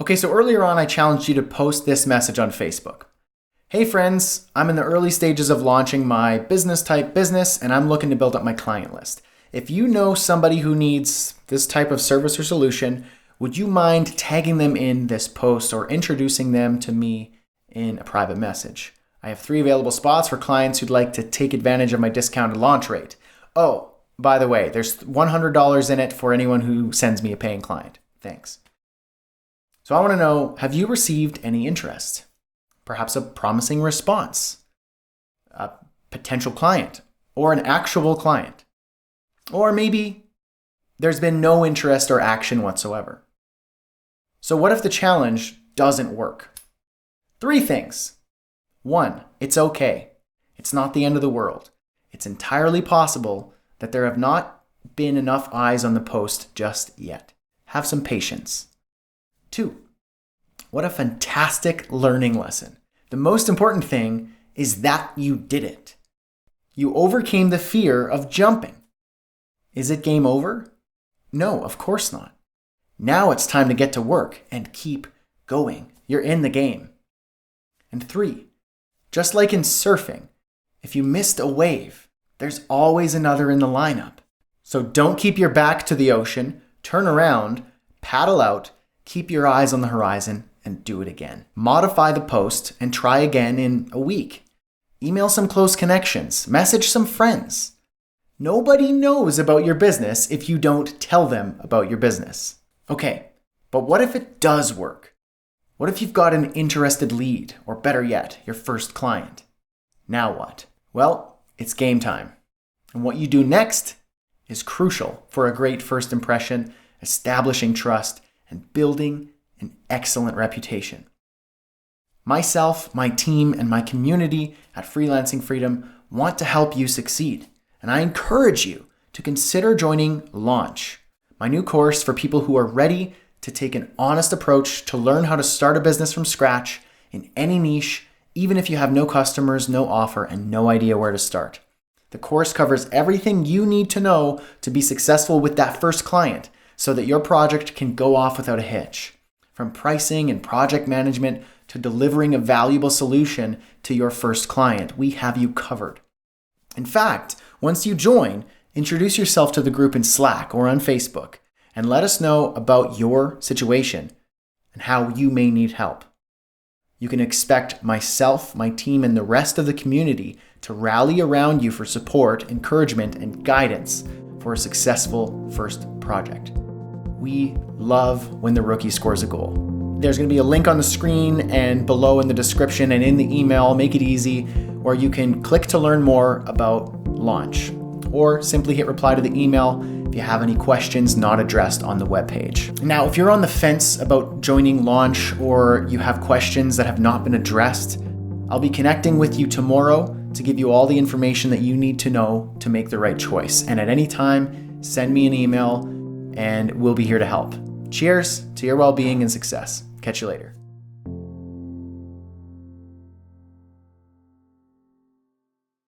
Okay, so earlier on, I challenged you to post this message on Facebook. Hey friends, I'm in the early stages of launching my business type business and I'm looking to build up my client list. If you know somebody who needs this type of service or solution, would you mind tagging them in this post or introducing them to me in a private message? I have 3 available spots for clients who'd like to take advantage of my discounted launch rate. Oh, by the way, there's $100 in it for anyone who sends me a paying client. Thanks. So I want to know, have you received any interest? Perhaps a promising response, a potential client, or an actual client. Or maybe there's been no interest or action whatsoever. So what if the challenge doesn't work? 3 things. 1, it's okay. It's not the end of the world. It's entirely possible that there have not been enough eyes on the post just yet. Have some patience. 2, what a fantastic learning lesson. The most important thing is that you did it. You overcame the fear of jumping. Is it game over? No, of course not. Now it's time to get to work and keep going. You're in the game. And 3, just like in surfing, if you missed a wave, there's always another in the lineup. So don't keep your back to the ocean, turn around, paddle out, keep your eyes on the horizon, and do it again. Modify the post and try again in a week. Email some close connections, message some friends. Nobody knows about your business if you don't tell them about your business. Okay, but what if it does work? What if you've got an interested lead, or better yet, your first client? Now what? Well, it's game time. And what you do next is crucial for a great first impression, establishing trust, and building an excellent reputation. Myself, my team, and my community at Freelancing Freedom want to help you succeed. And I encourage you to consider joining Launch, my new course for people who are ready to take an honest approach to learn how to start a business from scratch in any niche, even if you have no customers, no offer, and no idea where to start. The course covers everything you need to know to be successful with that first client so that your project can go off without a hitch. From pricing and project management to delivering a valuable solution to your first client, we have you covered. In fact, once you join, introduce yourself to the group in Slack or on Facebook and let us know about your situation and how you may need help. You can expect myself, my team, and the rest of the community to rally around you for support, encouragement, and guidance for a successful first project. We love when the rookie scores a goal. There's going to be a link on the screen and below in the description and in the email. Make it easy, where you can click to learn more about Launch, or simply hit reply to the email if you have any questions not addressed on the webpage. Now, if you're on the fence about joining Launch or you have questions that have not been addressed, I'll be connecting with you tomorrow to give you all the information that you need to know to make the right choice. And at any time, send me an email and we'll be here to help. Cheers to your well-being and success. Catch you later.